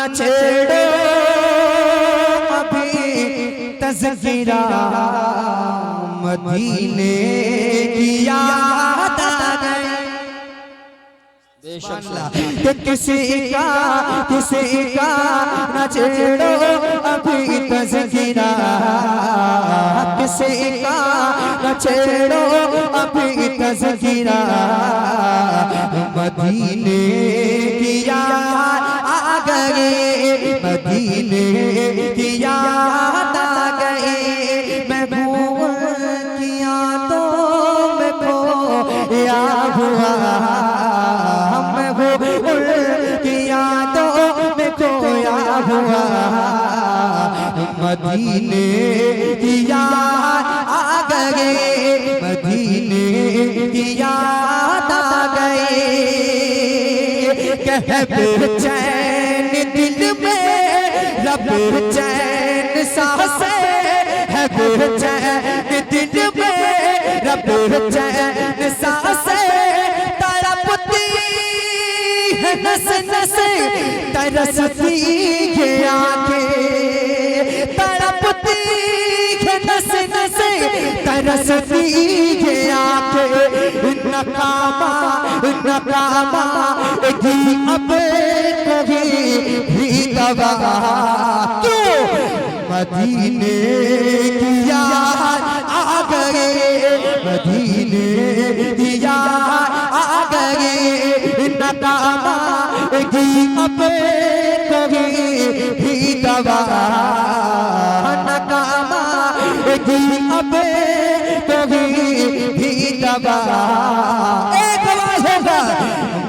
न छेड़ो अभी तज़किरा मदीने की याद आ गई। कि किसी का न छेड़ो अभी तज़किरा, किसी का न छेड़ो अभी तज़किरा मदीने की याद आ गई, मदीने की याद आ गई। मैं भूल किया तो मैं खोया हुआ, मैं भूल किया तो मैं खोया हुआ मदीने की याद आ गई, मदीने की याद आ गई। कह बेचैन दिल में रब चैन सांसे है, बेचैन दिल में रब चैन सांसे तड़पती है नस नस तरसती है आंखें, तड़पती है नस नस तरसती है आंखें। नकामा नकामा की अब कभी भी दवा क्यों मदीने की याद आ गई, मदीने की याद आ गई। नकामा की अब कभी भी दवा, नकामा की अब कभी भी दवा। एक आवाज होगा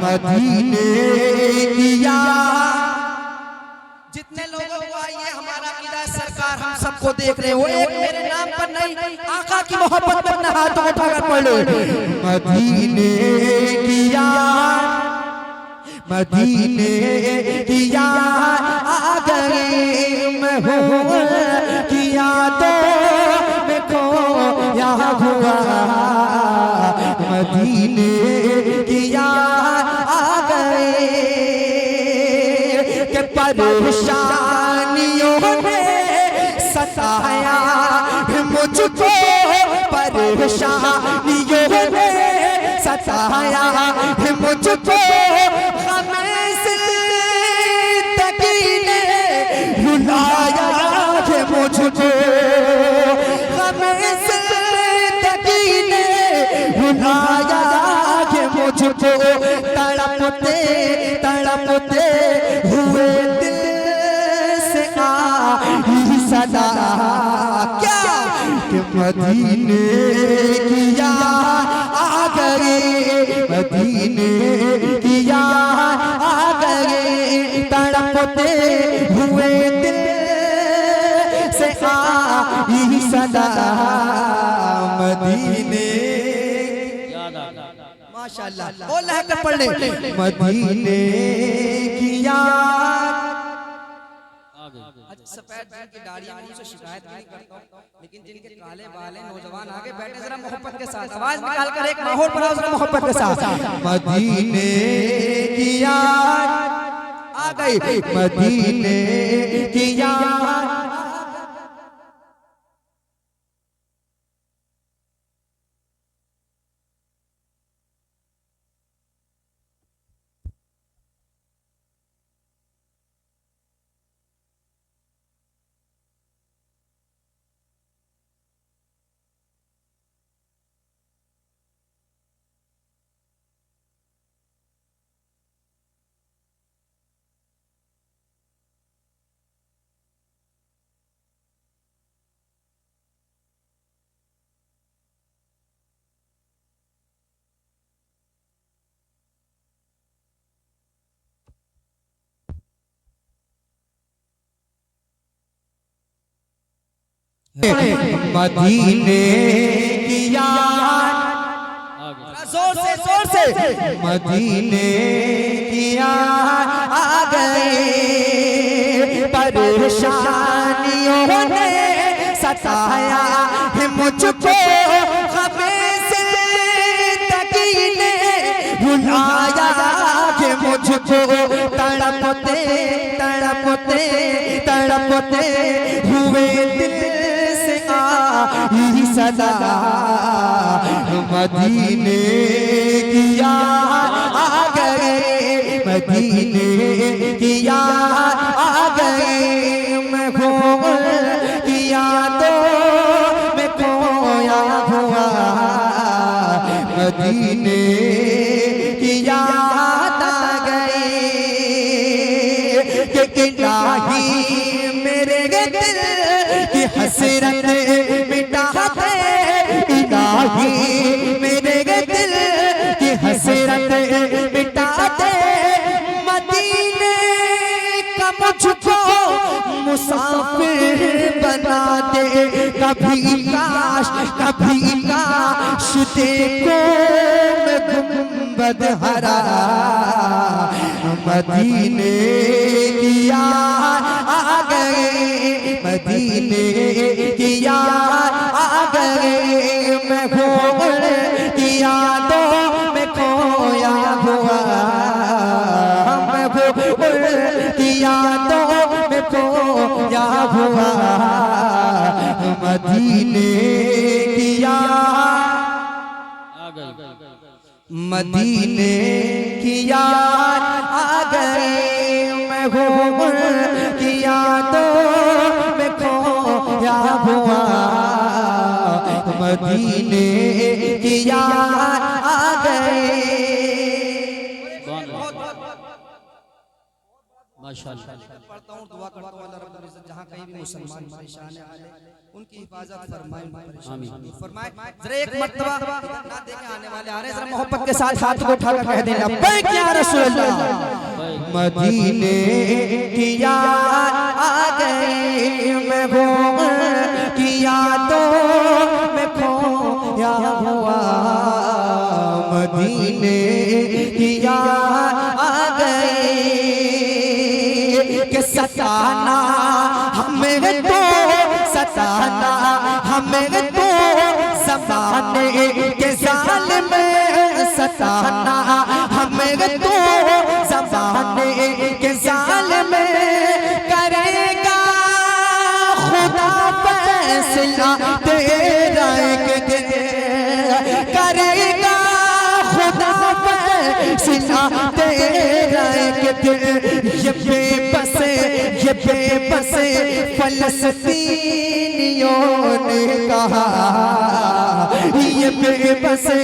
मदीने की याद। जितने लोगों को आइए हमारा अकीदा सरकार हम सबको देख रहे हो, एक मेरे नाम पर नहीं आका की मोहब्बत में अपने हाथों उठाकर पढ़ लो। मदीने की याद, मदीने की याद आ गई। मैं हूँ की यादों में खोया हुआ मदीने की याद आ गई। के परेशानियों ने सताया मुझको, परेशानियों ने सताया मुझको, हमें जिंदगी ने रुलाया है मुझको, हमें जिंदगी ने रुलाया है मुझको। तड़पते तड़पते हुए दिल से आई सदा क्या कि मदीने की याद आ गई, मदीने की याद आ गई। तड़पते हुए दिल से आई सदा मदीने माशाअल्लाह। बोल है पढ़ ले मदीने की याद। सफेद की दाढ़ी मुझसे शिकायत नहीं करता हूं, लेकिन जिनके काले बाल हैं नौजवान आगे बैठे जरा मोहब्बत के साथ आवाज निकाल कर एक माहौल बनाओ जरा मोहब्बत के साथ। मदीने की याद आ गई, मदीने की याद। मदीने की याद, जोर से मदीने की याद आ गई। परेशानियों ने सताया है मुझको, हमें जिंदगी ने रुलाया है मुझको। तड़प तड़पते तड़पते तड़पते हुए दिल से आई सदा मदीने की याद आ गए मदीने की याद आ गए मैं खो की यादों में खोया हुआ मदीने की याद आ गई कि इलाही मेरे दिल की हसरत मिटा दे इलाही मेरे दिल की हसरत मिटा दे मदीने का मुझको मुसाफिर बना दे कभी काश देखो मैं गुंबद हरा मदीने की याद आ गए मदीने की याद आ गए मैं घोड़ की यादों में खोया हुआ मैं घोड़ की यादों में खोया हुआ मदीने की याद मदीने की याद आ गई मैं घूम की यादों में खोया हुआ मदीने की याद आ गई माशाअल्लाह पढ़ता हूँ दुआ करता हूँ अल्लाह रब्बुल इज्जत जहाँ कहीं भी मुसलमान परेशान है उनकी हिफाजत फरमाए आमीन फरमाए जरा एक मर्तबा ना देखे आने वाले आ रहे जरा मोहब्बत के साथ हाथ को उठाकर कह दें लब्बैक या रसूल अल्लाह मदीने की याद आ गई मैं घूम की यादों में खोया हुआ मदीने की याद आ गई कि सताना हमें तो सताना हमें तो ज़माने के जालिम सताना हमें तो ज़माने के जालिम करेगा खुदा फैसला तेरा एक दिन करेगा खुदा फैसला तेरा एक दिन ये बेबसे फलस्तीनियों ने कहा ये बेबसे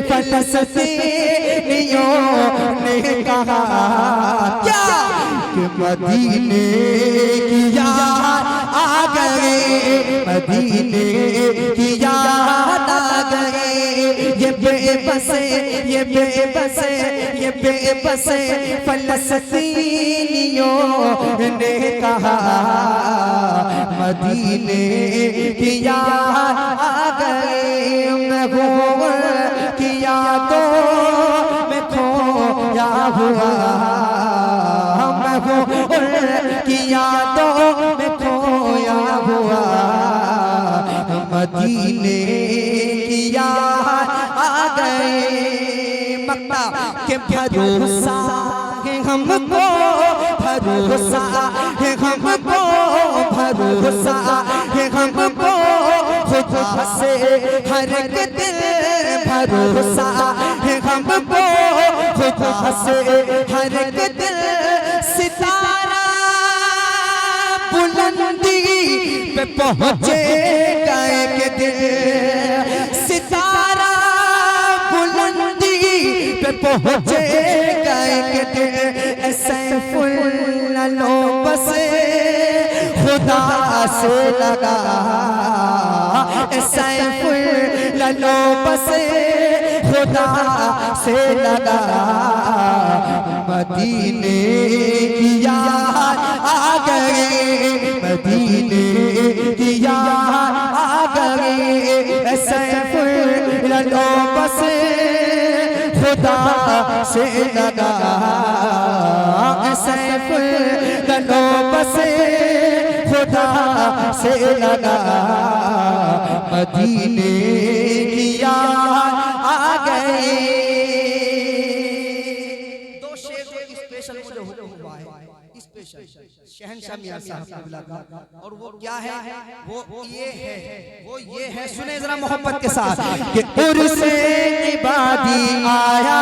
फलस्तीनियों ने कहा क्या कि मदीने की याद आ गए मदीने की याद आ गए ये बेबसे फलस्तीनियों ने कहा मदीने की याद आ गए मैं घूम की यादों में खोया हुआ मैं घूम की यादों में खोया हुआ मदीने की याद आ गए मक्का के भरोसा है हमको भरोसा है हमको भरोसा है हमको खुदा से हर एक दिल भरोसा है हमको खुदा से हर एक दिल सितारा बुलंदी पे पहुँचेगा एक दिन सितारा बुलंदी पे पहुँचेगा एक दिन सैफुल लो बसे खुदा से लगा सैफुल लो बसे खुदा से लगा मदीने की याद आ गए मदीने की याद आ गए सैफुल लो बसे खुदा से लगा सैफुल लो बसे खुदा से लगा मदीने की याद आ गए। दो शेर स्पेशल मुझे हुक्म हुआ है शहंशाह मियां साहब क़िबला का, और वो क्या है, वो ये है, सुने जरा मोहब्बत के साथ कि उर्से इबादी आया।